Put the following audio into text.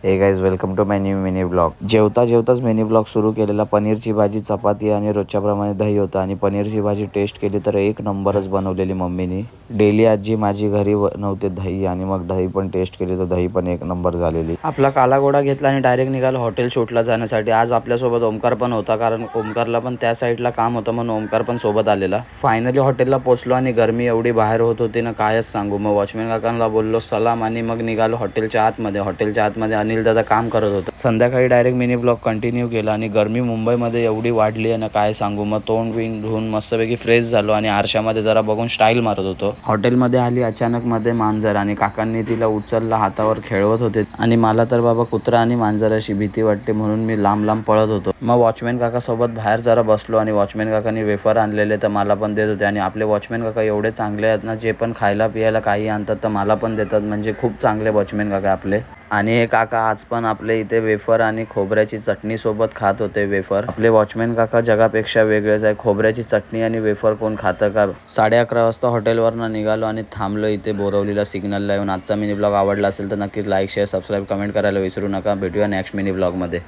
हे guys welcome to my new mini blog. जेवता जेवताच मिनी ब्लॉग सुरू केलेला. पनीरची भाजी, चपाती आणि रोजच्याप्रमाणे दही होतं. आणि पनीरची भाजी टेस्ट केली तर एक नंबरच बनवलेली मम्मीने. डेली आजी माझी घरी बनवते दही, आणि मग दही पण टेस्ट केली तर दही पण एक नंबर झालेली. आपला काला घोडा घेतला आणि डायरेक्ट निघालो हॉटेल शूटला जाण्यासाठी. आज आपल्यासोबत ओमकार पण होता, कारण ओमकारला पण त्या साईडला काम होतं म्हणून ओमकार पण सोबत आलेला. फायनली हॉटेलला पोहोचलो आणि गरमी एवढी बाहेर होत होती ना, कायच सांगू. मग वॉचमॅन काकांना बोललो सलाम आणि मग निघालो हॉटेलच्या आतमध्ये. हॉटेलच्या आतमध्ये अनिल दादा काम करत होता. संध्याकाळी डायरेक्ट मिनी ब्लॉग कंटिन्यू केला. आणि गरमी मुंबईमध्ये एवढी वाढली आहे ना, काय सांगू. मग तोंड बिंड धुवून मस्तपैकी फ्रेश झालो आणि आरशामध्ये जरा बघून स्टाईल मारत होतो. हॉटेलमध्ये आली अचानक मध्ये मांजर, आणि काकांनी तिला उचलला, हातावर खेळवत होते. आणि मला तर बाबा कुत्रा आणि मांजराची भीती वाटते म्हणून मी लांब लांब पळत होतो. मग वॉचमॅन काका सोबत बाहेर जरा बसलो आणि वॉचमॅन काकांनी वेफर आणलेले तर मला पण देत होते. आणि आपले वॉचमॅन काका एवढे चांगले आहेत ना, जे पण खायला पियाला काही आणतात तर मला पण देतात. म्हणजे खूप चांगले वॉचमॅन काका आपले. आणि हे काका आज पण आपले इथे वेफर आणि खोबऱ्याची चटणी सोबत खात होते वेफर. आपले वॉचमॅन काका जगापेक्षा वेगळेच आहे. खोबऱ्याची चटणी आणि वेफर कोण खातं का. 11:30 वाजता हॉटेलवरनं निघालो आणि थांबलो इथे बोरवलीला सिग्नलला येऊन. आजचा मिनी ब्लॉग आवडला असेल तर नक्कीच लाईक, शेअर, सबस्क्राईब, कमेंट करायला विसरू नका. भेटूया नेक्स्ट मिनी ब्लॉगमध्ये.